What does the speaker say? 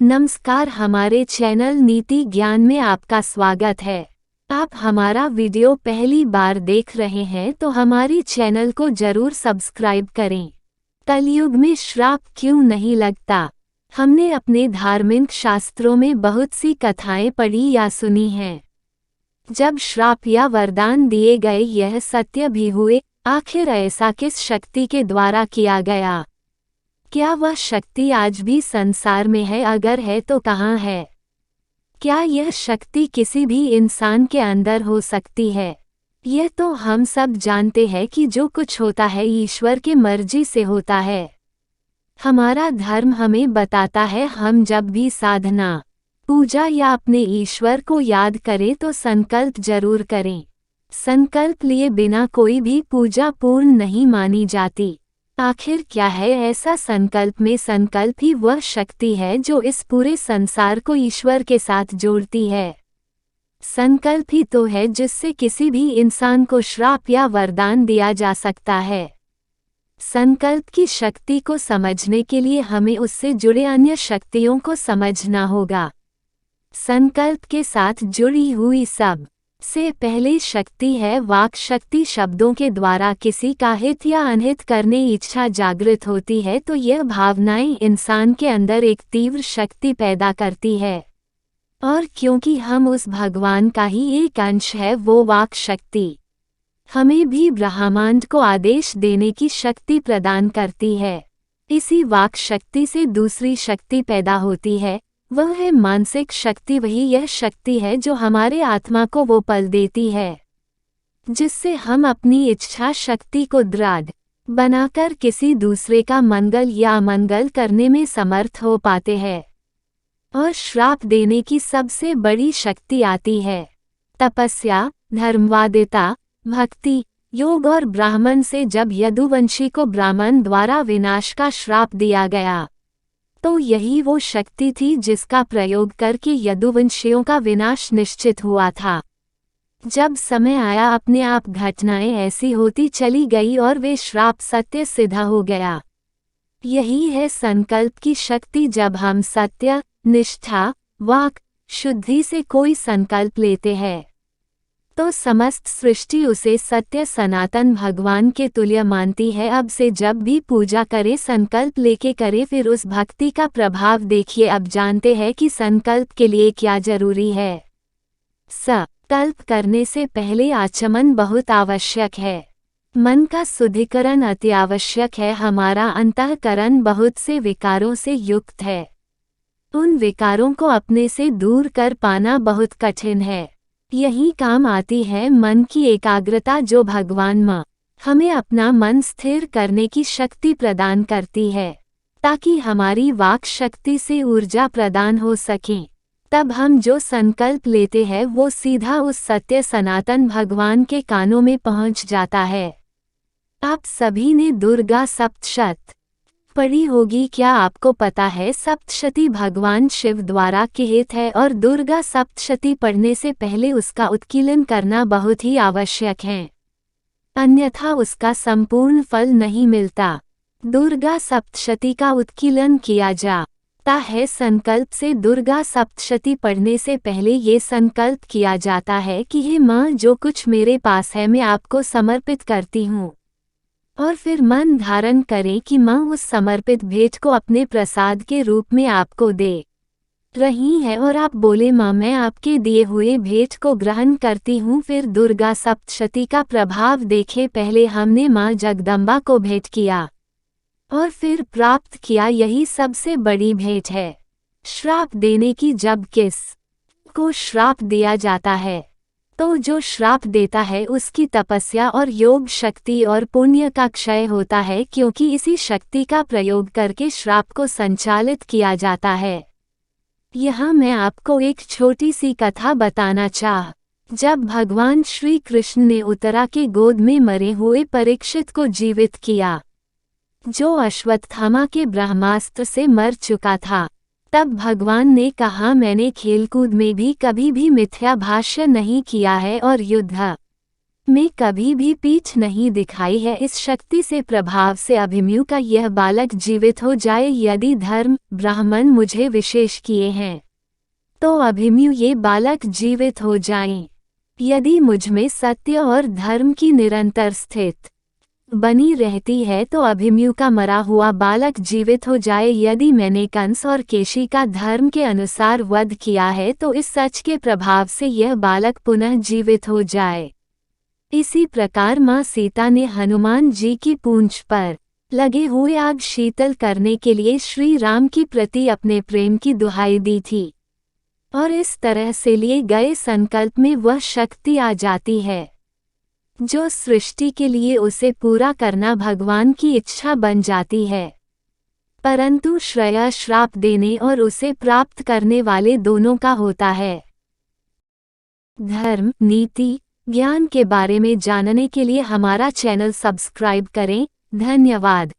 नमस्कार, हमारे चैनल नीति ज्ञान में आपका स्वागत है। आप हमारा वीडियो पहली बार देख रहे हैं तो हमारी चैनल को जरूर सब्सक्राइब करें। कलयुग में श्राप क्यों नहीं लगता? हमने अपने धार्मिक शास्त्रों में बहुत सी कथाएं पढ़ी या सुनी हैं। जब श्राप या वरदान दिए गए यह सत्य भी हुए, आखिर ऐसा किस शक्ति के द्वारा किया गया? क्या वह शक्ति आज भी संसार में है? अगर है तो कहाँ है? क्या यह शक्ति किसी भी इंसान के अंदर हो सकती है? यह तो हम सब जानते हैं कि जो कुछ होता है ईश्वर की मर्जी से होता है। हमारा धर्म हमें बताता है हम जब भी साधना, पूजा या अपने ईश्वर को याद करें तो संकल्प जरूर करें। संकल्प लिए बिना कोई भी पूजा पूर्ण नहीं मानी जाती। आखिर क्या है ऐसा संकल्प में? संकल्प ही वह शक्ति है जो इस पूरे संसार को ईश्वर के साथ जोड़ती है। संकल्प ही तो है जिससे किसी भी इंसान को श्राप या वरदान दिया जा सकता है। संकल्प की शक्ति को समझने के लिए हमें उससे जुड़े अन्य शक्तियों को समझना होगा। संकल्प के साथ जुड़ी हुई सब से पहली शक्ति है वाक शक्ति। शब्दों के द्वारा किसी का हित या अनहित करने इच्छा जागृत होती है तो यह भावनाएं इंसान के अंदर एक तीव्र शक्ति पैदा करती है, और क्योंकि हम उस भगवान का ही एक अंश है, वो वाक शक्ति हमें भी ब्रह्मांड को आदेश देने की शक्ति प्रदान करती है। इसी वाक शक्ति से दूसरी शक्ति पैदा होती है, वह है मानसिक शक्ति। वही यह शक्ति है जो हमारे आत्मा को वो बल देती है जिससे हम अपनी इच्छा शक्ति को दृढ़ बनाकर किसी दूसरे का मंगल या अमंगल करने में समर्थ हो पाते हैं। और श्राप देने की सबसे बड़ी शक्ति आती है तपस्या, धर्मवादिता, भक्ति, योग और ब्राह्मण से। जब यदुवंशी को ब्राह्मण द्वारा विनाश का श्राप दिया गया तो यही वो शक्ति थी जिसका प्रयोग करके यदुवंशियों का विनाश निश्चित हुआ था। जब समय आया अपने आप घटनाएं ऐसी होती चली गई और वे श्राप सत्य सिद्ध हो गया। यही है संकल्प की शक्ति। जब हम सत्य, निष्ठा, वाक, शुद्धि से कोई संकल्प लेते हैं तो समस्त सृष्टि उसे सत्य सनातन भगवान के तुल्य मानती है। अब से जब भी पूजा करे संकल्प लेके करे, फिर उस भक्ति का प्रभाव देखिए। अब जानते हैं कि संकल्प के लिए क्या जरूरी है। संकल्प करने से पहले आचमन बहुत आवश्यक है। मन का शुद्धिकरण अति आवश्यक है। हमारा अंतःकरण बहुत से विकारों से युक्त है। उन विकारों को अपने से दूर कर पाना बहुत कठिन है। यही काम आती है मन की एकाग्रता, जो भगवान माँ हमें अपना मन स्थिर करने की शक्ति प्रदान करती है ताकि हमारी वाक शक्ति से ऊर्जा प्रदान हो सके। तब हम जो संकल्प लेते हैं वो सीधा उस सत्य सनातन भगवान के कानों में पहुंच जाता है। आप सभी ने दुर्गा सप्तशती पढ़ी होगी। क्या आपको पता है सप्तशती भगवान शिव द्वारा गीत है और दुर्गा सप्तशती पढ़ने से पहले उसका उत्कीर्तन करना बहुत ही आवश्यक है, अन्यथा उसका संपूर्ण फल नहीं मिलता। दुर्गा सप्तशती का उत्कीर्तन किया जाता है संकल्प से। दुर्गा सप्तशती पढ़ने से पहले ये संकल्प किया जाता है कि हे माँ, जो कुछ मेरे पास है मैं आपको समर्पित करती हूँ। और फिर मन धारण करें कि माँ उस समर्पित भेंट को अपने प्रसाद के रूप में आपको दे रही है, और आप बोले माँ मैं आपके दिए हुए भेंट को ग्रहण करती हूँ। फिर दुर्गा सप्तशती का प्रभाव देखें। पहले हमने माँ जगदम्बा को भेंट किया और फिर प्राप्त किया, यही सबसे बड़ी भेंट है। श्राप देने की, जब किस को श्राप दिया जाता है तो जो श्राप देता है उसकी तपस्या और योग शक्ति और पुण्य का क्षय होता है, क्योंकि इसी शक्ति का प्रयोग करके श्राप को संचालित किया जाता है। यहाँ मैं आपको एक छोटी सी कथा बताना चाह। जब भगवान श्री कृष्ण ने उत्तरा के गोद में मरे हुए परीक्षित को जीवित किया, जो अश्वत्थामा के ब्रह्मास्त्र से मर चुका था, तब भगवान ने कहा मैंने खेलकूद में भी कभी भी मिथ्या भाष्य नहीं किया है और युद्ध में कभी भी पीछ नहीं दिखाई है। इस शक्ति से प्रभाव से अभिमन्यु का यह बालक जीवित हो जाए। यदि धर्म ब्राह्मण मुझे विशेष किए हैं तो अभिमन्यु ये बालक जीवित हो जाएं। यदि मुझमें सत्य और धर्म की निरंतर स्थित बनी रहती है तो अभिमन्यु का मरा हुआ बालक जीवित हो जाए। यदि मैंने कंस और केशी का धर्म के अनुसार वध किया है तो इस सच के प्रभाव से यह बालक पुनः जीवित हो जाए। इसी प्रकार मां सीता ने हनुमान जी की पूंछ पर लगे हुए आग शीतल करने के लिए श्री राम की प्रति अपने प्रेम की दुहाई दी थी और इस तरह से लिए गए संकल्प में वह शक्ति आ जाती है जो सृष्टि के लिए उसे पूरा करना भगवान की इच्छा बन जाती है। परंतु श्रेय श्राप देने और उसे प्राप्त करने वाले दोनों का होता है। धर्म नीति ज्ञान के बारे में जानने के लिए हमारा चैनल सब्सक्राइब करें। धन्यवाद।